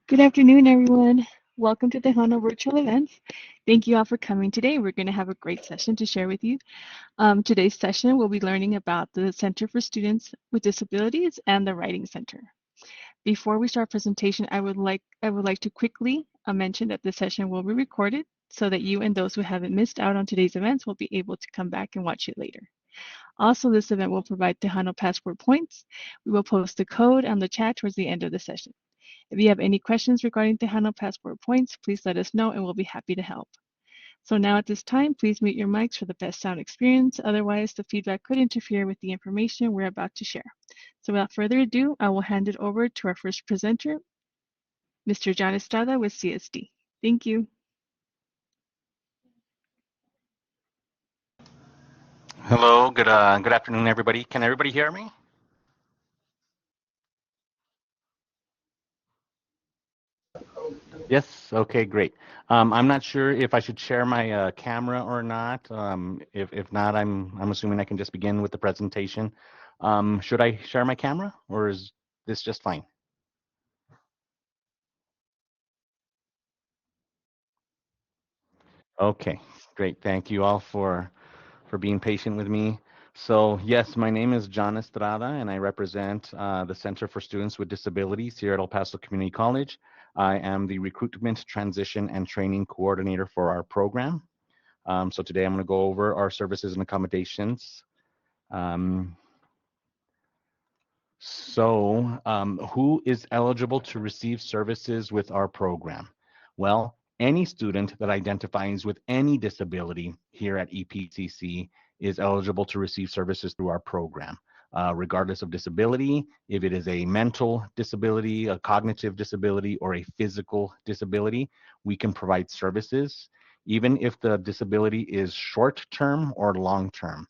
Good afternoon, everyone. Welcome to the HANA virtual events. Thank you all for coming today. We're going to have a great session to share with you. Today's session, we'll be learning about the Center for Students with Disabilities and the Writing Center. Before we start presentation, I would like to quickly mention that this session will be recorded so that you and those who haven't missed out on today's events will be able to come back and watch it later. Also, this event will provide Tejano Passport points. We will post the code on the chat towards the end of the session. If you have any questions regarding Tejano Passport points, please let us know and we'll be happy to help. So now at this time, please mute your mics for the best sound experience. Otherwise, the feedback could interfere with the information we're about to share. So without further ado, I will hand it over to our first presenter, Mr. John Estrada with CSD. Thank you. Hello, good afternoon, everybody. Can everybody hear me? Yes. Okay, great. I'm not sure if I should share my camera or not. If not, I'm assuming I can just begin with the presentation. Should I share my camera, or is this just fine? Okay, great. Thank you all for being patient with me. So yes, my name is John Estrada, and I represent the Center for Students with Disabilities here at El Paso Community College. I am the Recruitment, Transition, and Training Coordinator for our program. So today I'm going to go over our services and accommodations. Um, who is eligible to receive services with our program? Well, any student that identifies with any disability here at EPCC is eligible to receive services through our program, regardless of disability, if it is a mental disability, a cognitive disability, or a physical disability, we can provide services, even if the disability is short-term or long-term.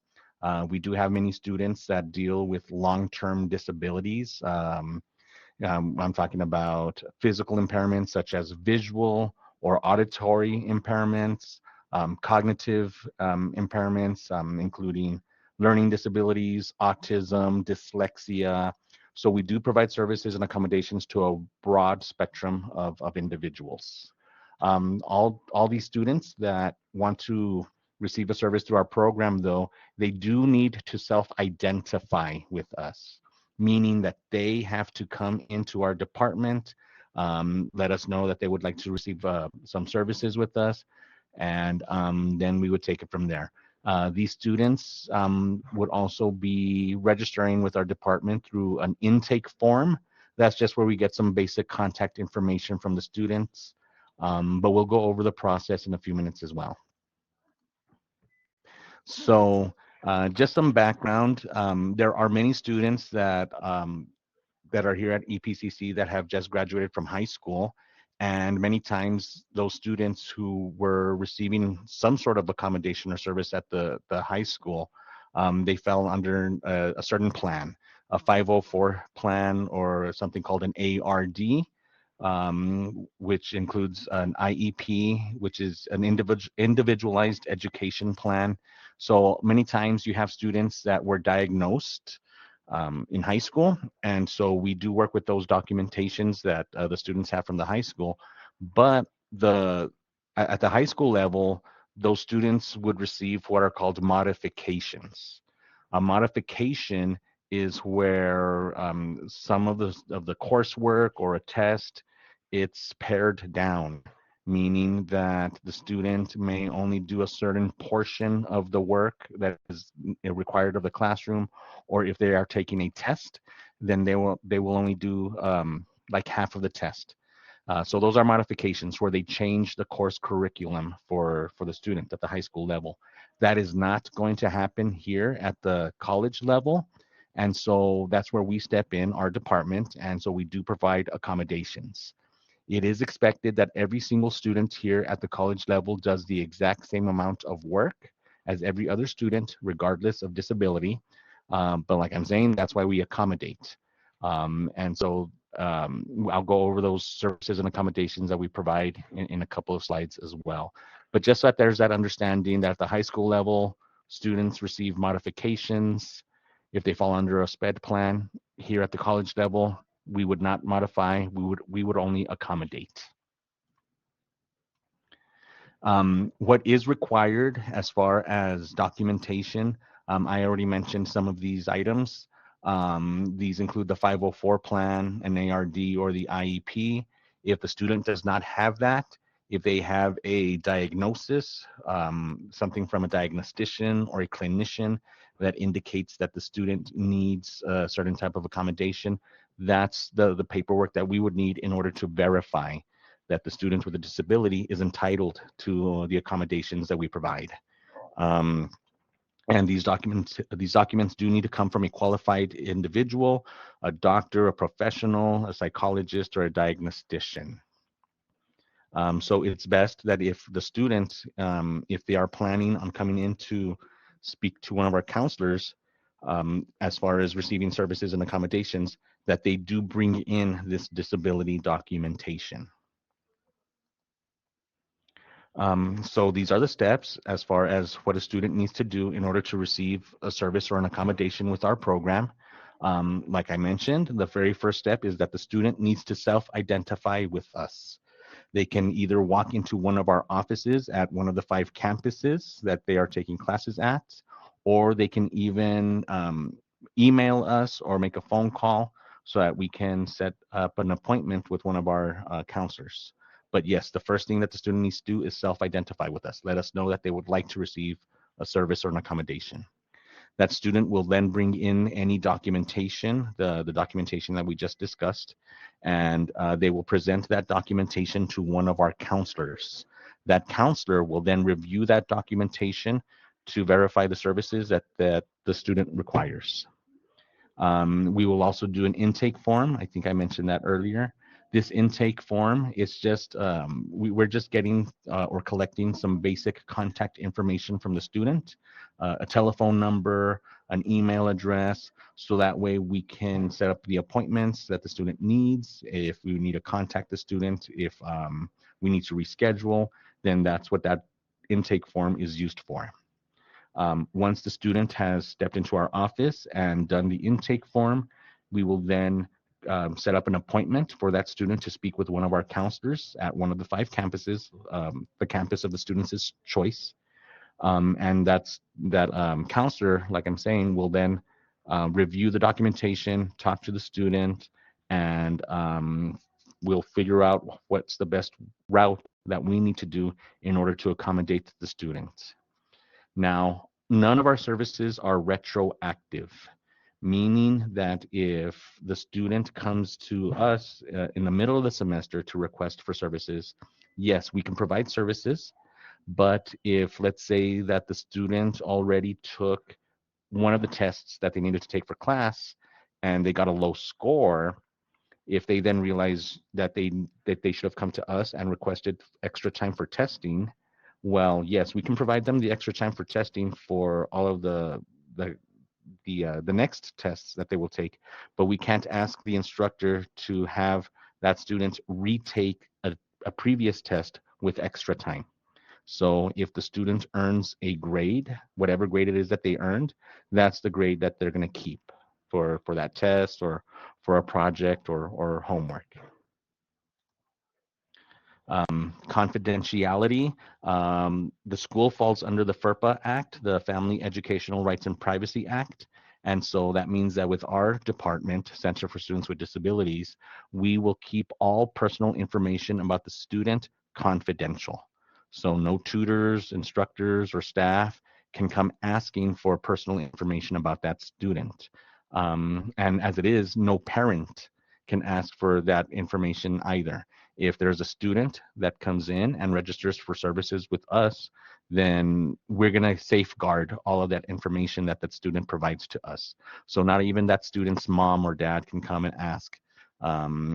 We do have many students that deal with long-term disabilities. I'm talking about physical impairments such as visual or auditory impairments, cognitive impairments, including learning disabilities, autism, dyslexia. So we do provide services and accommodations to a broad spectrum of individuals. All these students that want to receive a service through our program, though, they do need to self-identify with us, meaning that they have to come into our department, let us know that they would like to receive some services with us, and then we would take it from there. These students would also be registering with our department through an intake form. That's just where we get some basic contact information from the students, but we'll go over the process in a few minutes as well. So just some background. There are many students that are here at EPCC that have just graduated from high school. And many times those students who were receiving some sort of accommodation or service at the high school, they fell under a certain plan, a 504 plan or something called an ARD, which includes an IEP, which is an individualized education plan. So many times you have students that were diagnosed in high school, and so we do work with those documentations that the students have from the high school. But at the high school level, those students would receive what are called modifications. A modification is where some of the coursework or a test, it's pared down, meaning that the student may only do a certain portion of the work that is required of the classroom, or if they are taking a test, then they will only do like half of the test. So those are modifications where they change the course curriculum for the student at the high school level. That is not going to happen here at the college level. And so that's where we step in, our department. And so we do provide accommodations. It is expected that every single student here at the college level does the exact same amount of work as every other student, regardless of disability. But like I'm saying, that's why we accommodate. And so I'll go over those services and accommodations that we provide in a couple of slides as well. But just so that there's that understanding that at the high school level, students receive modifications if they fall under a SPED plan. Here at the college level, We would not modify. We would only accommodate. What is required as far as documentation, I already mentioned some of these items. These include the 504 plan, an ARD, or the IEP. If the student does not have that, if they have a diagnosis, something from a diagnostician or a clinician that indicates that the student needs a certain type of accommodation, that's the paperwork that we would need in order to verify that the student with a disability is entitled to the accommodations that we provide. Um, and these documents do need to come from a qualified individual, a doctor, a professional, a psychologist, or a diagnostician. So it's best that if the student, if they are planning on coming in to speak to one of our counselors, as far as receiving services and accommodations, that they do bring in this disability documentation. So these are the steps as far as what a student needs to do in order to receive a service or an accommodation with our program. Like I mentioned, the very first step is that the student needs to self-identify with us. They can either walk into one of our offices at one of the 5 campuses that they are taking classes at, or they can even email us or make a phone call so that we can set up an appointment with one of our counselors. But yes, the first thing that the student needs to do is self-identify with us. Let us know that they would like to receive a service or an accommodation. That student will then bring in any documentation, the documentation that we just discussed, and they will present that documentation to one of our counselors. That counselor will then review that documentation to verify the services that the student requires. We will also do an intake form. I think I mentioned that earlier. This intake form is just, we're just getting or collecting some basic contact information from the student, a telephone number, an email address, so that way we can set up the appointments that the student needs. If we need to contact the student, if we need to reschedule, then that's what that intake form is used for. Once the student has stepped into our office and done the intake form, we will then set up an appointment for that student to speak with one of our counselors at one of the 5 campuses, the campus of the student's choice. And that counselor, like I'm saying, will then review the documentation, talk to the student, and we'll figure out what's the best route that we need to do in order to accommodate the student. Now, none of our services are retroactive, meaning that if the student comes to us in the middle of the semester to request for services, yes, we can provide services. But if, let's say, that the student already took one of the tests that they needed to take for class and they got a low score, if they then realize that they should have come to us and requested extra time for testing, well, yes, we can provide them the extra time for testing for all of the the next tests that they will take, but we can't ask the instructor to have that student retake a previous test with extra time. So if the student earns a grade, whatever grade it is that they earned, that's the grade that they're going to keep for that test or for a project or homework. Confidentiality. The school falls under the FERPA Act, the Family Educational Rights and Privacy Act. And so that means that with our department, Center for Students with Disabilities, we will keep all personal information about the student confidential. So no tutors, instructors, or staff can come asking for personal information about that student. And as it is, no parent can ask for that information either. If there's a student that comes in and registers for services with us, then we're going to safeguard all of that information that that student provides to us. So not even that student's mom or dad can come and ask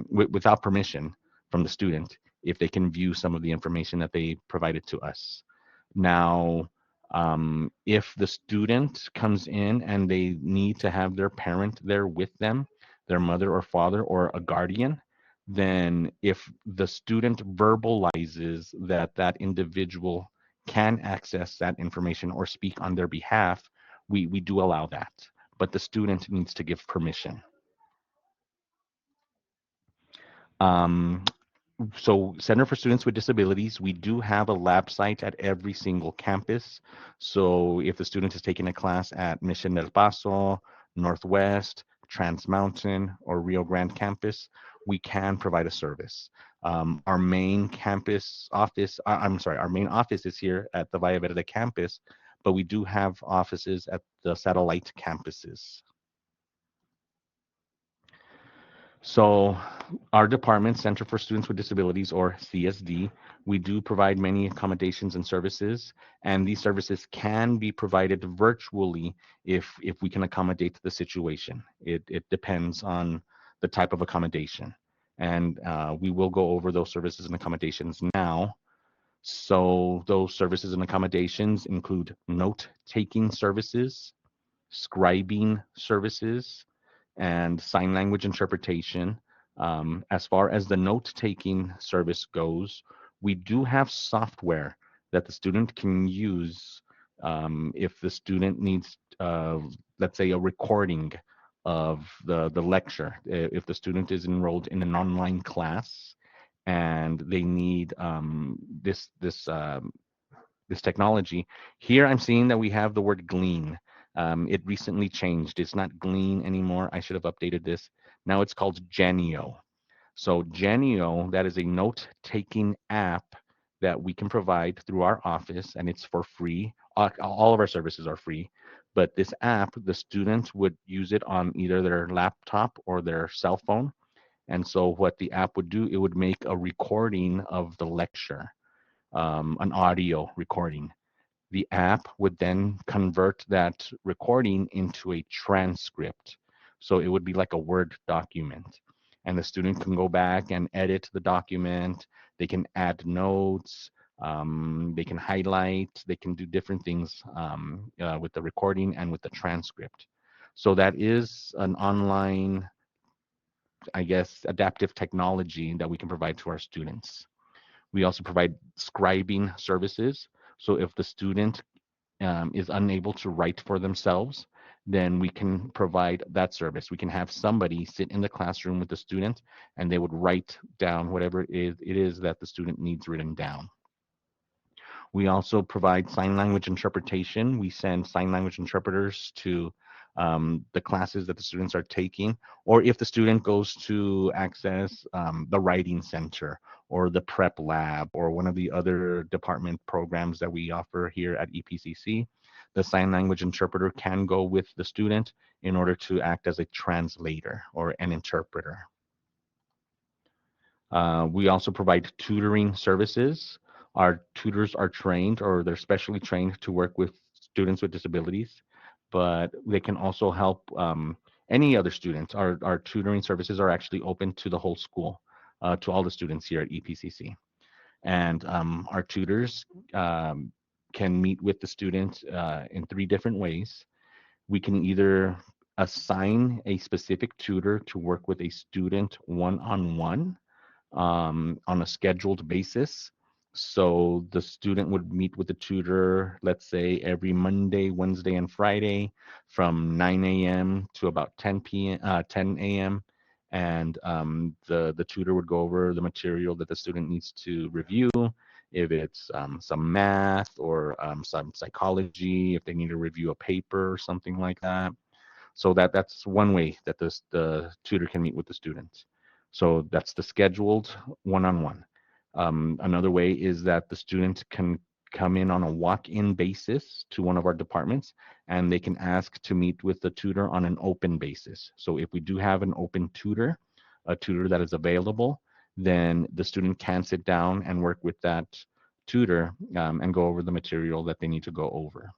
without permission from the student if they can view some of the information that they provided to us. Now, if the student comes in and they need to have their parent there with them, their mother or father or a guardian, then if the student verbalizes that that individual can access that information or speak on their behalf, we do allow that. But the student needs to give permission. Um, so Center for Students with Disabilities, we do have a lab site at every single campus. So if the student is taking a class at Mission del Paso, Northwest, Trans Mountain, or Rio Grande campus, we can provide a service. Our main campus office, I'm sorry, our main office is here at the Valle Verde campus, but we do have offices at the satellite campuses. So our department, Center for Students with Disabilities, or CSD, we do provide many accommodations and services, and these services can be provided virtually if we can accommodate the situation. It depends on the type of accommodation, and we will go over those services and accommodations now. So those services and accommodations include note-taking services, scribing services, and sign language interpretation. As far as the note taking service goes, we do have software that the student can use if the student needs, let's say, a recording of the lecture. If the student is enrolled in an online class and they need this technology. Here I'm seeing that we have the word glean. It recently changed. It's not glean anymore. I should have updated this. Now it's called Genio. So Genio, that is a note-taking app that we can provide through our office, and it's for free. All of our services are free. But this app, the students would use it on either their laptop or their cell phone. And so what the app would do, it would make a recording of the lecture, an audio recording. The app would then convert that recording into a transcript. So it would be like a Word document. And the student can go back and edit the document. They can add notes. They can highlight. They can do different things with the recording and with the transcript. So that is an online, I guess, adaptive technology that we can provide to our students. We also provide scribing services. So if the student is unable to write for themselves, then we can provide that service. We can have somebody sit in the classroom with the student and they would write down whatever it is that the student needs written down. We also provide sign language interpretation. We send sign language interpreters to the classes that the students are taking, or if the student goes to access the writing center or the prep lab or one of the other department programs that we offer here at EPCC, the sign language interpreter can go with the student in order to act as a translator or an interpreter. We also provide tutoring services. Our tutors are trained or they're specially trained to work with students with disabilities, but they can also help any other students. Our tutoring services are actually open to the whole school, to all the students here at EPCC. And our tutors can meet with the students in three different ways. We can either assign a specific tutor to work with a student one-on-one on a scheduled basis. So the student would meet with the tutor, let's say every Monday, Wednesday, and Friday from 9 a.m. to about 10 a.m. And the tutor would go over the material that the student needs to review, if it's some math or some psychology, if they need to review a paper or something like that. So that's one way that the tutor can meet with the students. So that's the scheduled one-on-one. Another way is that the student can come in on a walk-in basis to one of our departments, and they can ask to meet with the tutor on an open basis. So if we do have an open tutor, a tutor that is available, then the student can sit down and work with that tutor and go over the material that they need to go over.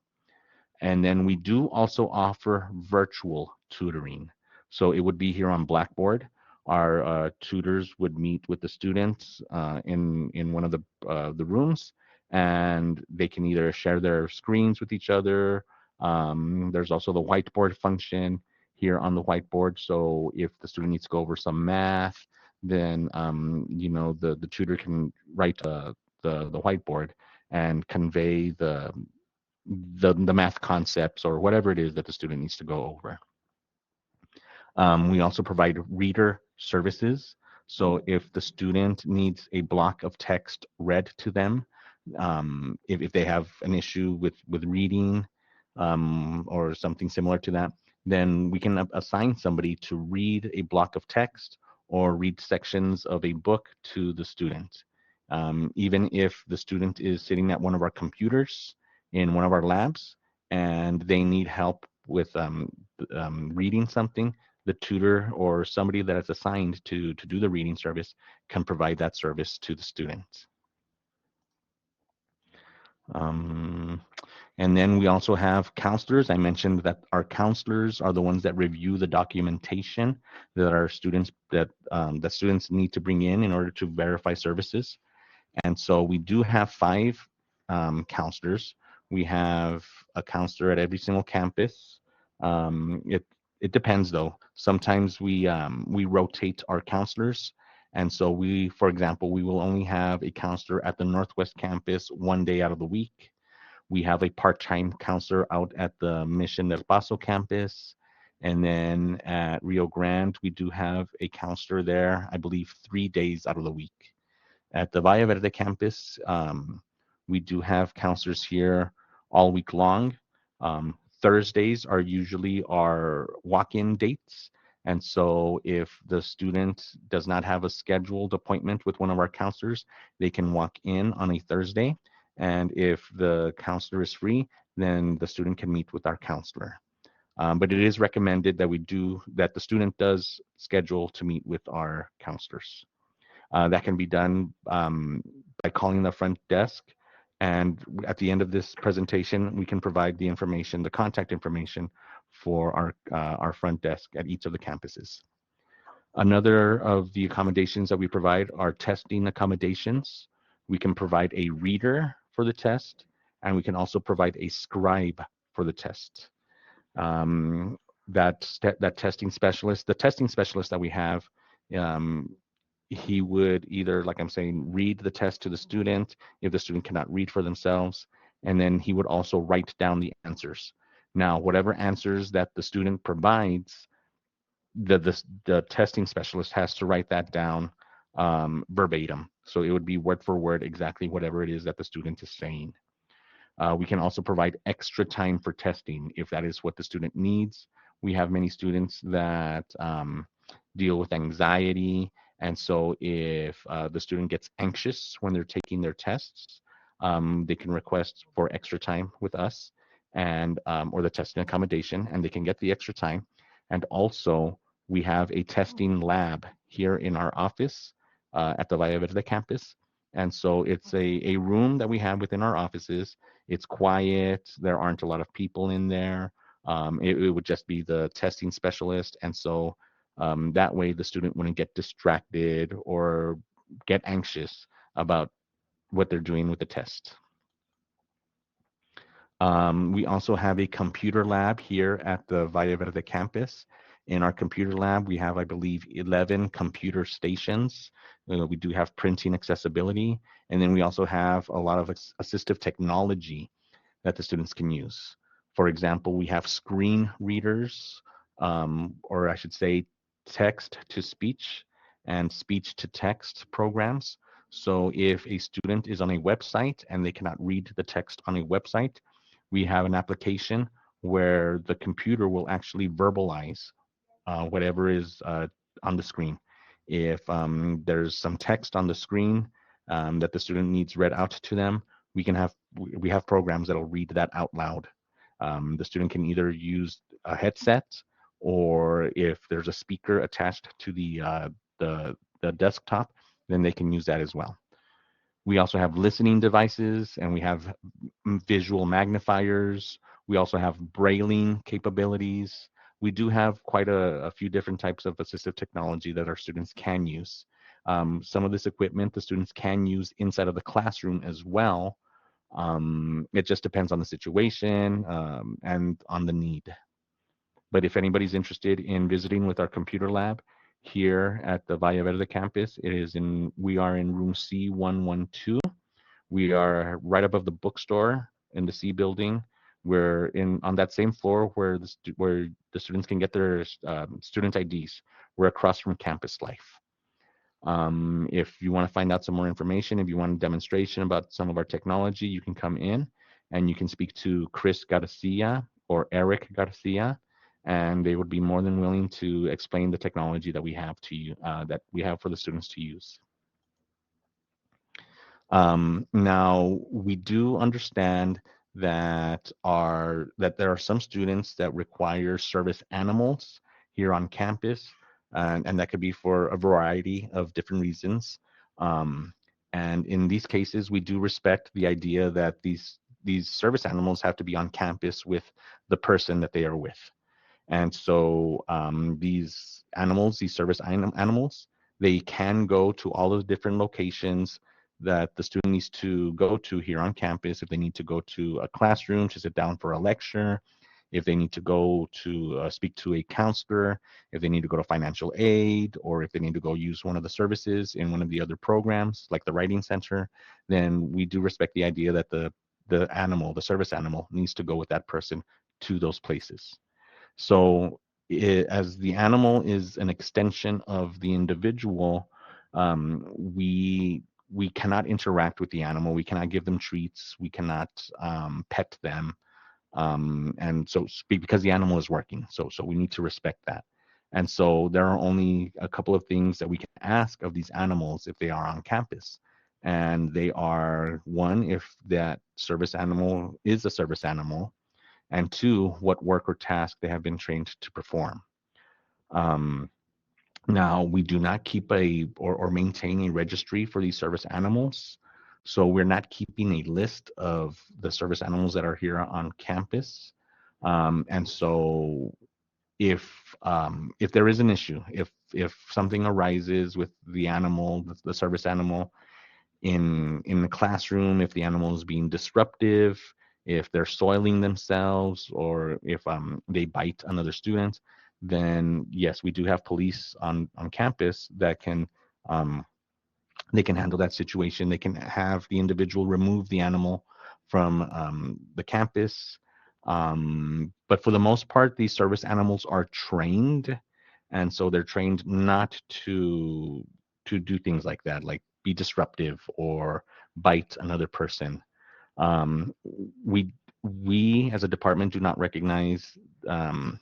And then we do also offer virtual tutoring. So it would be here on Blackboard. Our tutors would meet with the students in one of the rooms, and they can either share their screens with each other. There's also the whiteboard function here on the whiteboard. So if the student needs to go over some math, then the tutor can write the whiteboard and convey the math concepts or whatever it is that the student needs to go over. We also provide reader services. So if the student needs a block of text read to them, if they have an issue with reading or something similar to that, then we can assign somebody to read a block of text or read sections of a book to the student. Even if the student is sitting at one of our computers in one of our labs and they need help with reading something, the tutor or somebody that is assigned to do the reading service can provide that service to the student. Um, and then we also have counselors. I mentioned that our counselors are the ones that review the documentation that our students that students need to bring in order to verify services. And so we do have five counselors. We have a counselor at every single campus. It depends though. Sometimes we rotate our counselors, and so we, for example, we will only have a counselor at the Northwest campus one day out of the week. We have a part-time counselor out at the Mission del Paso campus. And then at Rio Grande, we do have a counselor there, I believe, 3 days out of the week. At the Valle Verde campus, we do have counselors here all week long. Thursdays are usually our walk-in dates. And so if the student does not have a scheduled appointment with one of our counselors, they can walk in on a Thursday. And if the counselor is free, then the student can meet with our counselor. But it is recommended that that the student does schedule to meet with our counselors. That can be done by calling the front desk. And at the end of this presentation, we can provide the information, the contact information for our front desk at each of the campuses. Another of the accommodations that we provide are testing accommodations. We can provide a reader for the test, and we can also provide a scribe for the test. Um, that testing specialist, the testing specialist that we have, um, he would either, like I'm saying, read the test to the student if the student cannot read for themselves, and then he would also write down the answers. Now, whatever answers that the student provides, the testing specialist has to write that down verbatim. So it would be word for word exactly whatever it is that the student is saying. We can also provide extra time for testing if that is what the student needs. We have many students that deal with anxiety. And so if the student gets anxious when they're taking their tests, they can request for extra time with us and or the testing accommodation, and they can get the extra time. And also, we have a testing lab here in our office at the Valle Verde campus. And so it's a room that we have within our offices. It's quiet. There aren't a lot of people in there. It would just be the testing specialist. And so that way the student wouldn't get distracted or get anxious about what they're doing with the test. We also have a computer lab here at the Valle Verde campus. In our computer lab, we have, I believe, 11 computer stations. We do have printing accessibility, and then we also have a lot of assistive technology that the students can use. For example, we have screen readers, or I should say text to speech and speech to text programs. So if a student is on a website and they cannot read the text on a website, we have an application where the computer will actually verbalize whatever is on the screen. If there's some text on the screen that the student needs read out to them, we have programs that'll read that out loud. The student can either use a headset, or if there's a speaker attached to the desktop, then they can use that as well. We also have listening devices, and we have visual magnifiers. We also have brailing capabilities. We do have quite a few different types of assistive technology that our students can use. Some of this equipment the students can use inside of the classroom as well. It just depends on the situation and on the need. But if anybody's interested in visiting with our computer lab here at the Valle Verde campus, we are in room C112. We are right above the bookstore in the C building. We're in on that same floor where the students can get their student IDs. We're across from Campus Life. If you want to find out some more information, if you want a demonstration about some of our technology, you can come in and you can speak to Chris Garcia or Eric Garcia, and they would be more than willing to explain the technology that we have to you, that we have for the students to use. Now we do understand that there are some students that require service animals here on campus, and that could be for a variety of different reasons. Um, and in these cases, we do respect the idea that these service animals have to be on campus with the person that they are with. And so these animals, these service animals, they can go to all those different locations that the student needs to go to here on campus. If they need to go to a classroom to sit down for a lecture, if they need to go to speak to a counselor, if they need to go to financial aid, or if they need to go use one of the services in one of the other programs, like the writing center, then we do respect the idea that the animal, the service animal, needs to go with that person to those places. So, as the animal is an extension of the individual, we cannot interact with the animal. We cannot give them treats. We cannot pet them, and so speak because the animal is working. So we need to respect that. And so there are only a couple of things that we can ask of these animals if they are on campus. And they are one, if that service animal is a service animal, and two, what work or task they have been trained to perform. Um, Now, we do not keep or maintain a registry for these service animals. So we're not keeping a list of the service animals that are here on campus. And so if there is an issue, if something arises with the animal, the service animal, in the classroom, if the animal is being disruptive, if they're soiling themselves, or if they bite another student, then yes, we do have police on campus that can um, they can handle that situation. They can have the individual remove the animal from the campus. But for the most part, these service animals are trained, and so they're trained not to do things like that, like be disruptive or bite another person. Um, we we as a department do not recognize what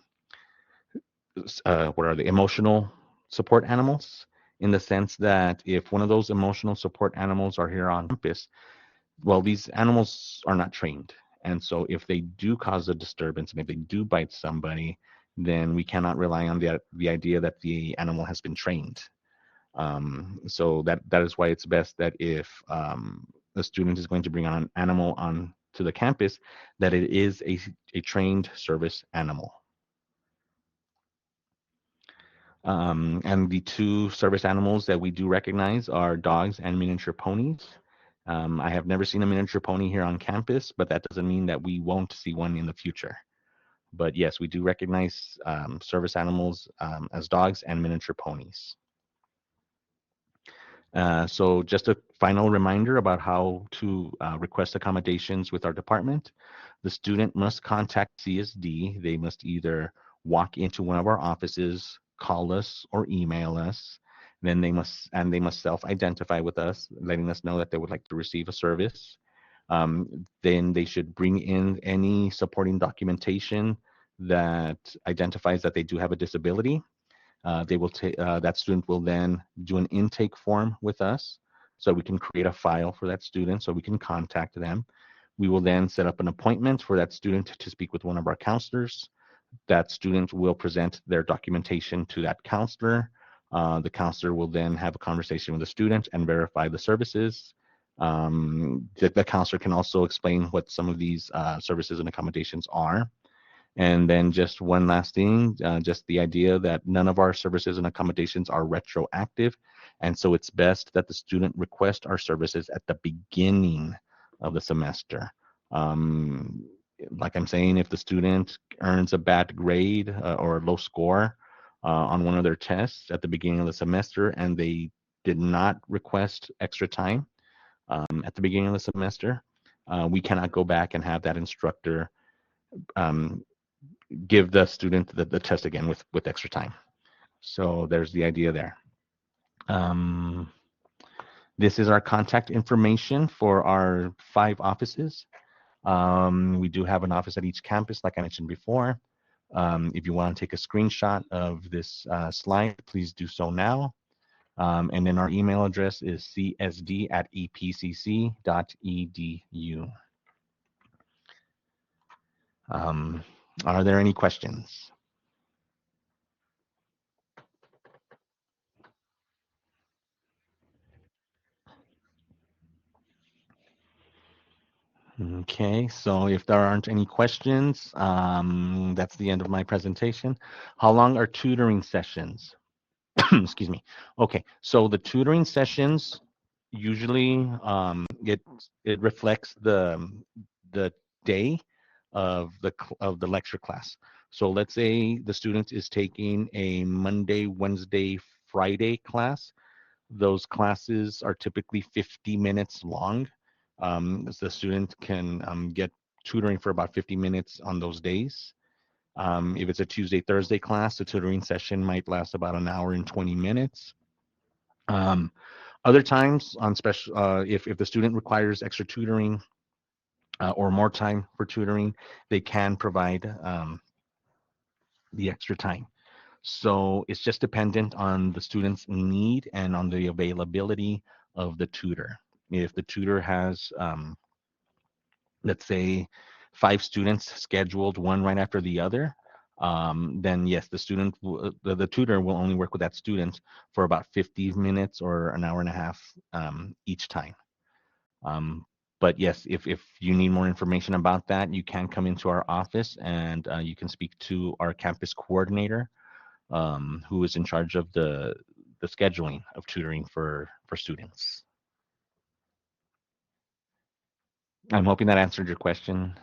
are the emotional support animals, in the sense that if one of those emotional support animals are here on campus, well, these animals are not trained. And so if they do cause a disturbance and if they do bite somebody, then we cannot rely on the idea that the animal has been trained. So that is why it's best that if a student is going to bring on an animal on to the campus, that it is a trained service animal. And the two service animals that we do recognize are dogs and miniature ponies. I have never seen a miniature pony here on campus, but that doesn't mean that we won't see one in the future. But yes, we do recognize service animals as dogs and miniature ponies. So just a final reminder about how to request accommodations with our department. The student must contact CSD. They must either walk into one of our offices, call us, or email us. Then they must self-identify with us, letting us know that they would like to receive a service. Then they should bring in any supporting documentation that identifies that they do have a disability. They will take that student will then do an intake form with us, so we can create a file for that student, so we can contact them. We will then set up an appointment for that student to speak with one of our counselors. That student will present their documentation to that counselor. The counselor will then have a conversation with the student and verify the services. The counselor can also explain what some of these services and accommodations are. And then just one last thing, just the idea that none of our services and accommodations are retroactive. And so it's best that the student request our services at the beginning of the semester. Um, like I'm saying, if the student earns a bad grade or a low score on one of their tests at the beginning of the semester and they did not request extra time at the beginning of the semester, we cannot go back and have that instructor um, give the student the test again with extra time. So there's the idea there. This is our contact information for our 5 offices. We do have an office at each campus, like I mentioned before. If you want to take a screenshot of this slide, please do so now. And then our email address is csd@epcc.edu. Are there any questions? Okay, so if there aren't any questions, that's the end of my presentation. How long are tutoring sessions? Excuse me. Okay, so the tutoring sessions usually it reflects the day of the lecture class. So let's say the student is taking a Monday, Wednesday, Friday class. Those classes are typically 50 minutes long. So the student can get tutoring for about 50 minutes on those days. If it's a Tuesday, Thursday class, the tutoring session might last about an hour and 20 minutes. Um, Other times, on special, if the student requires extra tutoring or more time for tutoring, they can provide the extra time. So it's just dependent on the student's need and on the availability of the tutor. If the tutor has, let's say, 5 students scheduled one right after the other, then yes, the tutor will only work with that student for about 50 minutes or an hour and a half each time. Um, but yes, if you need more information about that, you can come into our office and you can speak to our campus coordinator, who is in charge of the scheduling of tutoring for students. I'm hoping that answered your question.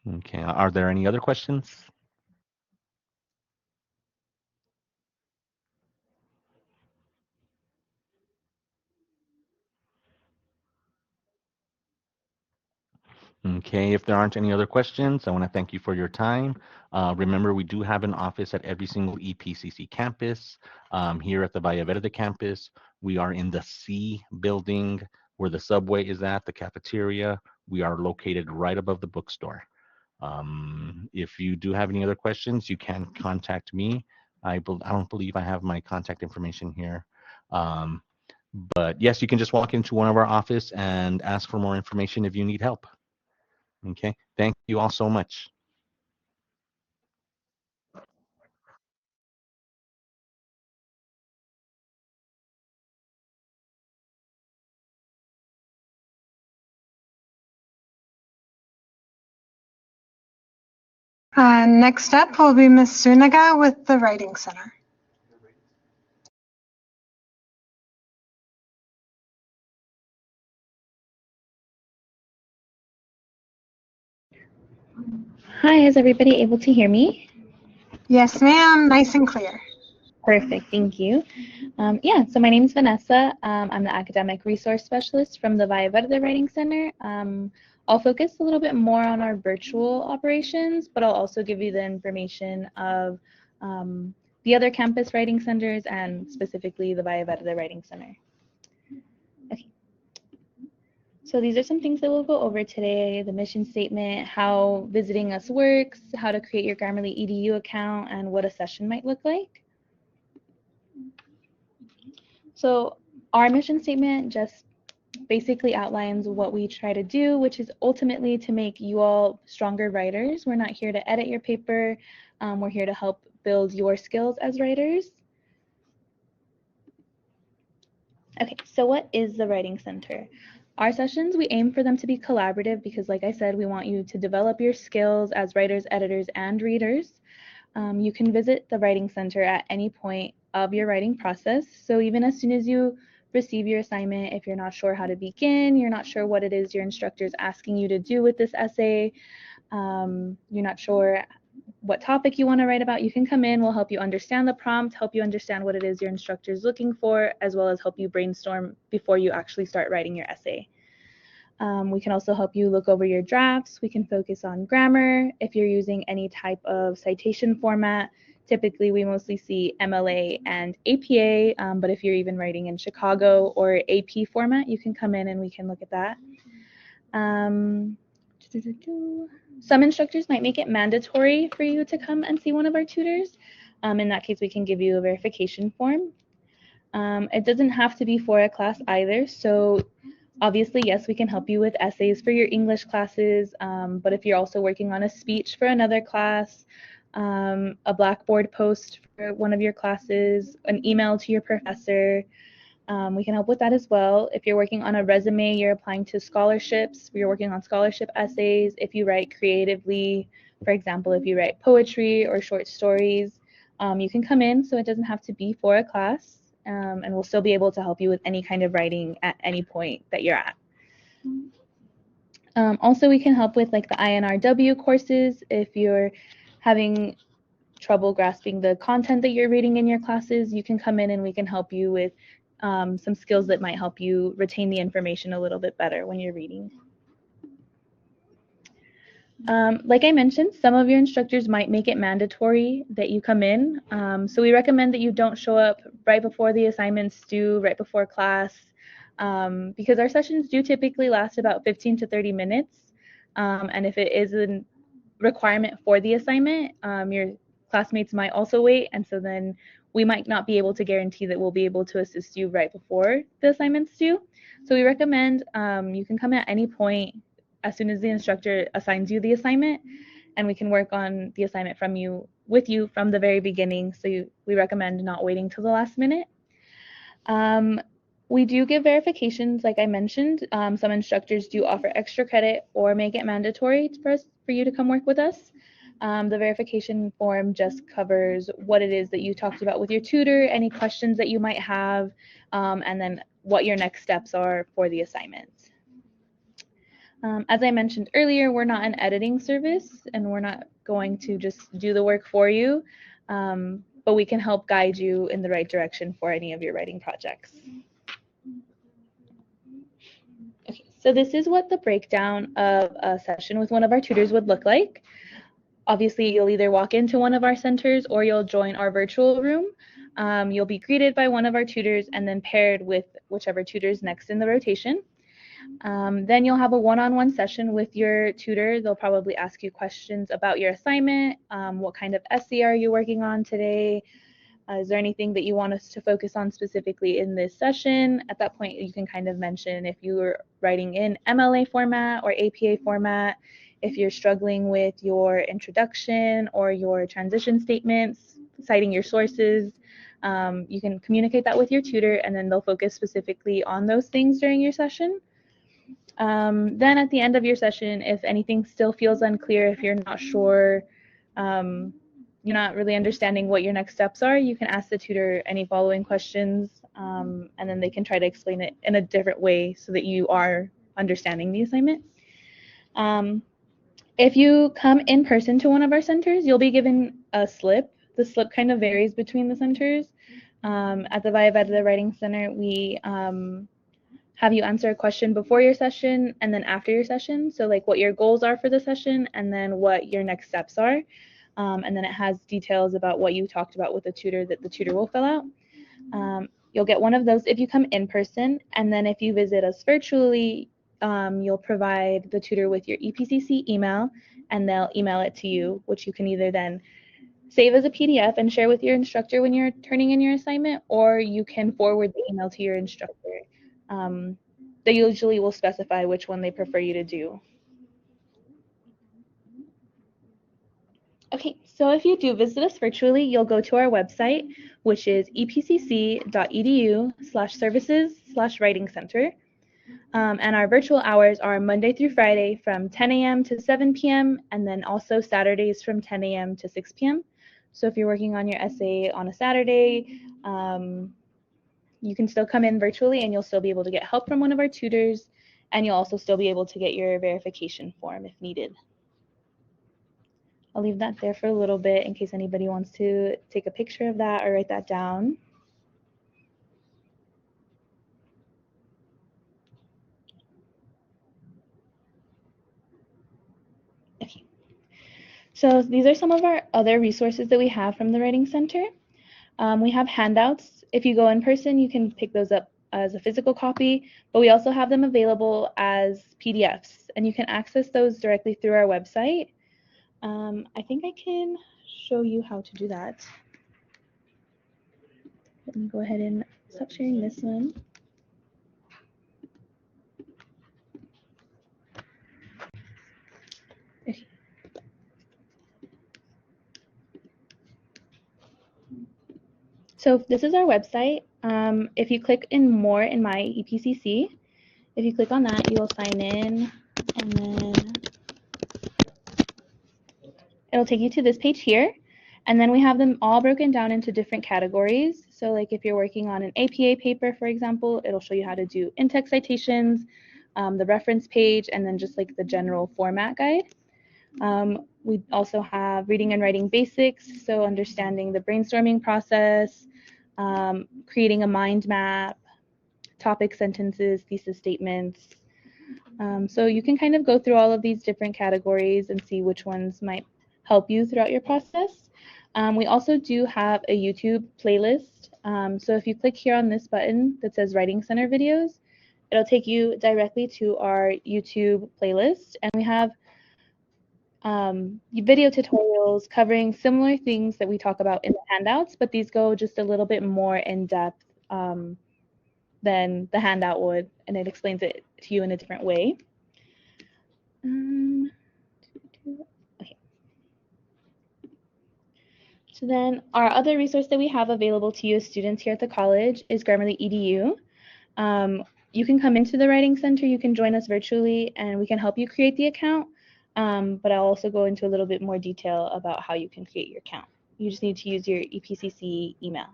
Okay, are there any other questions? Okay, if there aren't any other questions, I want to thank you for your time. Remember, we do have an office at every single EPCC campus. Here at the Valle Verde campus, we are in the C building where the subway is at, the cafeteria. We are located right above the bookstore. If you do have any other questions, you can contact me. I don't believe I have my contact information here. Um, but yes, you can just walk into one of our office and ask for more information if you need help. Okay, thank you all so much. Next up will be Ms. Sunaga with the Writing Center. Hi, is everybody able to hear me? Yes, ma'am, nice and clear. Perfect, thank you. So my name is Vanessa. I'm the Academic Resource Specialist from the Valle Verde Writing Center. I'll focus a little bit more on our virtual operations, but I'll also give you the information of the other campus writing centers and specifically the Valle Verde Writing Center. Okay. So these are some things that we'll go over today: the mission statement, how visiting us works, how to create your Grammarly EDU account, and what a session might look like. So our mission statement just basically outlines what we try to do, which is ultimately to make you all stronger writers. We're not here to edit your paper. We're here to help build your skills as writers. Okay, so what is the Writing Center? Our sessions, we aim for them to be collaborative because, like I said, we want you to develop your skills as writers, editors, and readers. You can visit the Writing Center at any point of your writing process. So even as soon as you receive your assignment, if you're not sure how to begin, you're not sure what it is your instructor is asking you to do with this essay, you're not sure what topic you want to write about, you can come in. We'll help you understand the prompt, help you understand what it is your instructor is looking for, as well as help you brainstorm before you actually start writing your essay. We can also help you look over your drafts. We can focus on grammar. If you're using any type of citation format, Typically, we mostly see MLA and APA, but if you're even writing in Chicago or AP format, you can come in and we can look at that. Some instructors might make it mandatory for you to come and see one of our tutors. In that case, we can give you a verification form. It doesn't have to be for a class either. So obviously, yes, we can help you with essays for your English classes, but if you're also working on a speech for another class, a Blackboard post for one of your classes, an email to your professor, we can help with that as well. If you're working on a resume, you're applying to scholarships, you're working on scholarship essays, if you write creatively, for example, if you write poetry or short stories, you can come in, so it doesn't have to be for a class, and we'll still be able to help you with any kind of writing at any point that you're at. Also, we can help with like the INRW courses if you're having trouble grasping the content that you're reading in your classes. You can come in and we can help you with some skills that might help you retain the information a little bit better when you're reading. Like I mentioned, some of your instructors might make it mandatory that you come in. So we recommend that you don't show up right before the assignments due, right before class, because our sessions do typically last about 15 to 30 minutes. And if it is a requirement for the assignment, your classmates might also wait, and so then we might not be able to guarantee that we'll be able to assist you right before the assignment's due. So we recommend you can come at any point as soon as the instructor assigns you the assignment, and we can work on the assignment with you from the very beginning. So we recommend not waiting till the last minute. We do give verifications, like I mentioned. Some instructors do offer extra credit or make it mandatory for you to come work with us. The verification form just covers what it is that you talked about with your tutor, any questions that you might have, and then what your next steps are for the assignment. As I mentioned earlier, we're not an editing service, and we're not going to just do the work for you, but we can help guide you in the right direction for any of your writing projects. Okay, so this is what the breakdown of a session with one of our tutors would look like. Obviously, you'll either walk into one of our centers or you'll join our virtual room. You'll be greeted by one of our tutors and then paired with whichever tutor is next in the rotation. Then you'll have a one-on-one session with your tutor. They'll probably ask you questions about your assignment. What kind of essay are you working on today? Is there anything that you want us to focus on specifically in this session? At that point, you can kind of mention if you were writing in MLA format or APA format, if you're struggling with your introduction or your transition statements, citing your sources. You can communicate that with your tutor, and then they'll focus specifically on those things during your session. Then at the end of your session, if anything still feels unclear, if you're not sure, you're not really understanding what your next steps are, you can ask the tutor any following questions, and then they can try to explain it in a different way so that you are understanding the assignment. If you come in person to one of our centers, you'll be given a slip. The slip kind of varies between the centers. At the Via Verde Writing Center, we have you answer a question before your session and then after your session. So like what your goals are for the session and then what your next steps are. And then it has details about what you talked about with the tutor that the tutor will fill out. You'll get one of those if you come in person. And then if you visit us virtually, you'll provide the tutor with your EPCC email, and they'll email it to you, which you can either then save as a PDF and share with your instructor when you're turning in your assignment, or you can forward the email to your instructor. They usually will specify which one they prefer you to do. Okay, so if you do visit us virtually, you'll go to our website, which is epcc.edu/services/writing center. And our virtual hours are Monday through Friday from 10 a.m. to 7 p.m. and then also Saturdays from 10 a.m. to 6 p.m. So if you're working on your essay on a Saturday, you can still come in virtually and you'll still be able to get help from one of our tutors, and you'll also still be able to get your verification form if needed. I'll leave that there for a little bit in case anybody wants to take a picture of that or write that down. Okay. So these are some of our other resources that we have from the Writing Center. We have handouts. If you go in person, you can pick those up as a physical copy, but we also have them available as PDFs, and you can access those directly through our website. I think I can show you how to do that. Let me go ahead and stop sharing this one. Okay. So this is our website. If you click in more in my EPCC, if you click on that, you will sign in, and then it'll take you to this page here. And then we have them all broken down into different categories. So like if you're working on an APA paper, for example, it'll show you how to do in-text citations, the reference page, and then just like the general format guide. We also have reading and writing basics, so understanding the brainstorming process, creating a mind map, topic sentences, thesis statements. So you can kind of go through all of these different categories and see which ones might help you throughout your process. We also do have a YouTube playlist. So if you click here on this button that says Writing Center videos, it'll take you directly to our YouTube playlist. And we have video tutorials covering similar things that we talk about in the handouts, but these go just a little bit more in depth than the handout would, and it explains it to you in a different way. Okay. So then our other resource that we have available to you as students here at the college is Grammarly EDU. You can come into the Writing Center, you can join us virtually, and we can help you create the account. But I'll also go into a little bit more detail about how you can create your account. You just need to use your EPCC email.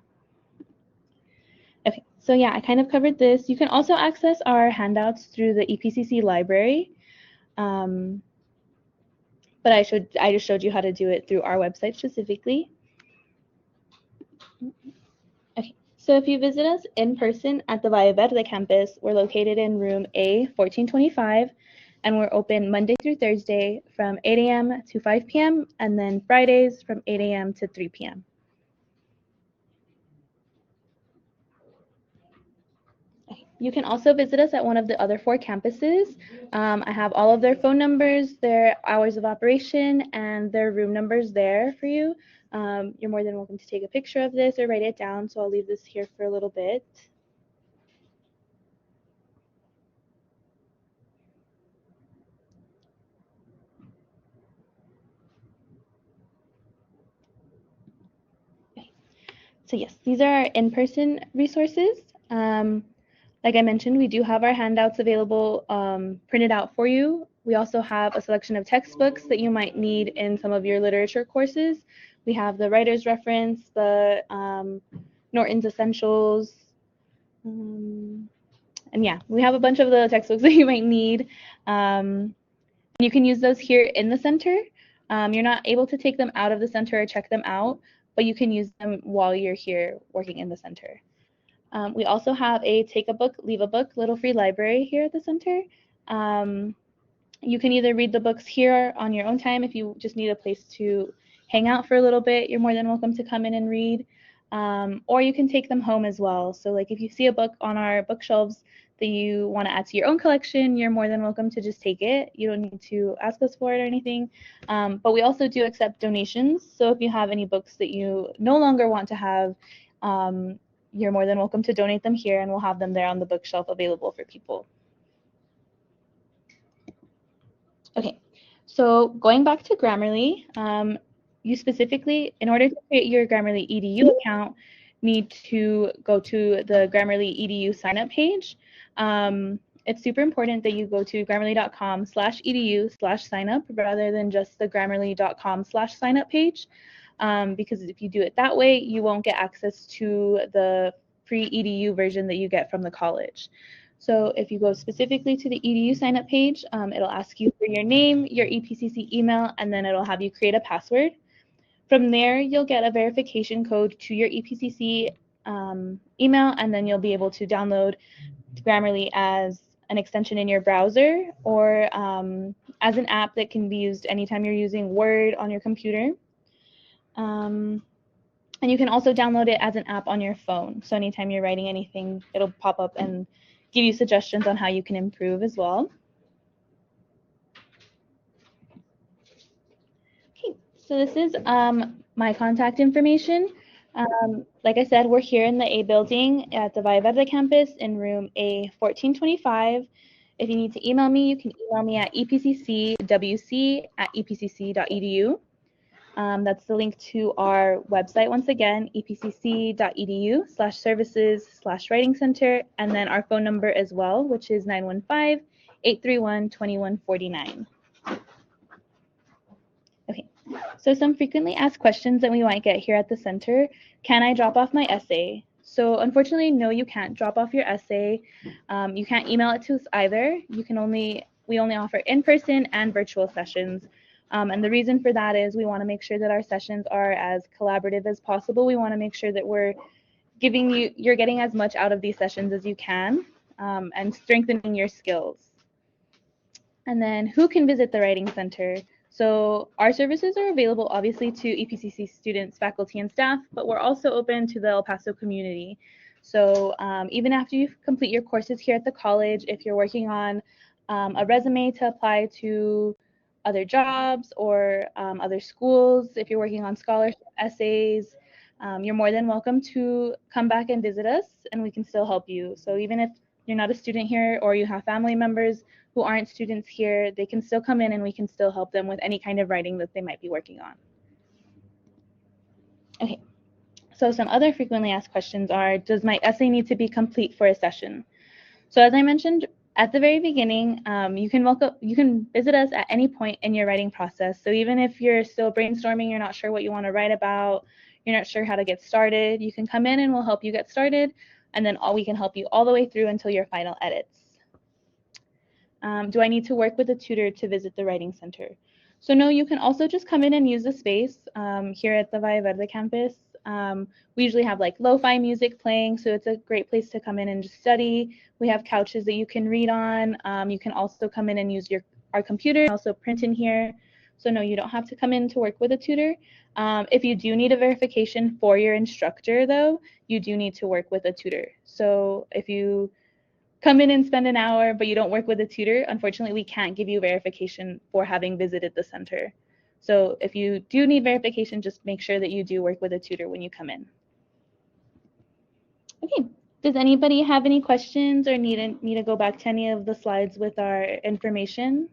Okay, so yeah, I kind of covered this. You can also access our handouts through the EPCC library. But I just showed you how to do it through our website specifically. Okay, so if you visit us in person at the Valle Verde campus, we're located in room A 1425, and we're open Monday through Thursday from 8 a.m. to 5 p.m. and then Fridays from 8 a.m. to 3 p.m. You can also visit us at one of the other 4 campuses. I have all of their phone numbers, their hours of operation, and their room numbers there for you. You're more than welcome to take a picture of this or write it down, so I'll leave this here for a little bit. So yes, these are our in-person resources. Like I mentioned, we do have our handouts available printed out for you. We also have a selection of textbooks that you might need in some of your literature courses. We have the Writer's Reference, the Norton's Essentials, and yeah, we have a bunch of the textbooks that you might need. You can use those here in the center. You're not able to take them out of the center or check them out, but you can use them while you're here working in the center. We also have a take a book, leave a book, little free library here at the center. You can either read the books here on your own time if you just need a place to hang out for a little bit. You're more than welcome to come in and read. Or you can take them home as well. So like if you see a book on our bookshelves that you want to add to your own collection, you're more than welcome to just take it. You don't need to ask us for it or anything. But we also do accept donations. So if you have any books that you no longer want to have, you're more than welcome to donate them here, and we'll have them there on the bookshelf available for people. Okay, so going back to Grammarly, you specifically, in order to create your Grammarly EDU account, need to go to the Grammarly EDU sign-up page. It's super important that you go to grammarly.com/edu/signup rather than just the grammarly.com/signup page, because if you do it that way, you won't get access to the free EDU version that you get from the college. So if you go specifically to the EDU signup page, it'll ask you for your name, your EPCC email, and then it'll have you create a password. From there, you'll get a verification code to your EPCC email, and then you'll be able to download Grammarly as an extension in your browser or as an app that can be used anytime you're using Word on your computer. And you can also download it as an app on your phone. So anytime you're writing anything, it'll pop up and give you suggestions on how you can improve as well. Okay, so this is my contact information. Like I said, we're here in the A building at the Valle Verde campus in room A1425. If you need to email me, you can email me at epccwc@epcc.edu. That's the link to our website once again, epcc.edu/services/writing center, and then our phone number as well, which is 915-831-2149. Okay, so some frequently asked questions that we might get here at the center. Can I drop off my essay? So unfortunately, no, you can't drop off your essay. You can't email it to us either. We only offer in-person and virtual sessions. And the reason for that is we want to make sure that our sessions are as collaborative as possible. We want to make sure that you're getting as much out of these sessions as you can, and strengthening your skills. And then who can visit the Writing Center? So our services are available obviously to EPCC students, faculty, and staff, but we're also open to the El Paso community. So even after you complete your courses here at the college, if you're working on a resume to apply to other jobs or other schools, if you're working on scholarship essays, you're more than welcome to come back and visit us, and we can still help you. So even if you're not a student here or you have family members who aren't students here, they can still come in and we can still help them with any kind of writing that they might be working on. Okay, so some other frequently asked questions are, does my essay need to be complete for a session? So as I mentioned at the very beginning, you can visit us at any point in your writing process. So even if you're still brainstorming, you're not sure what you want to write about, you're not sure how to get started, you can come in and we'll help you get started, and then we can help you all the way through until your final edits. Do I need to work with a tutor to visit the Writing Center? So no, you can also just come in and use the space here at the Valle Verde campus. We usually have like lo-fi music playing, so it's a great place to come in and just study. We have couches that you can read on. You can also come in and use our computer, also print in here. So no, you don't have to come in to work with a tutor. If you do need a verification for your instructor though, you do need to work with a tutor. So if you come in and spend an hour, but you don't work with a tutor, unfortunately, we can't give you verification for having visited the center. So if you do need verification, just make sure that you do work with a tutor when you come in. Okay, does anybody have any questions or need to go back to any of the slides with our information?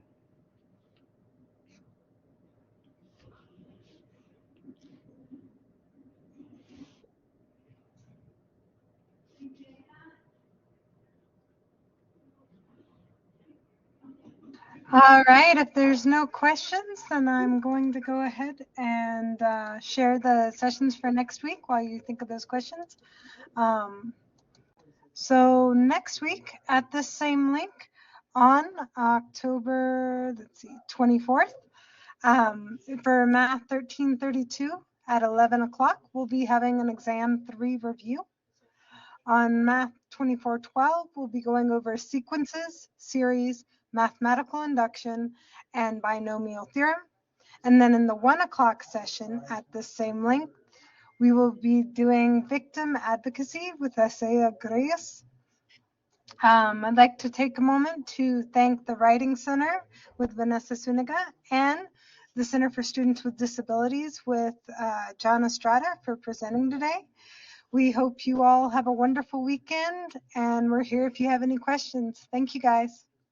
All right, if there's no questions, then I'm going to go ahead and share the sessions for next week while you think of those questions. So next week at this same link on October 24th, for Math 1332 at 11 o'clock, we'll be having an Exam 3 review. On Math 2412, we'll be going over sequences, series, mathematical induction, and binomial theorem. And then in the 1 o'clock session at the same link, we will be doing victim advocacy with Essay Grace. I'd like to take a moment to thank the Writing Center with Vanessa Suniga and the Center for Students with Disabilities with John Estrada for presenting today. We hope you all have a wonderful weekend, and we're here if you have any questions. Thank you, guys.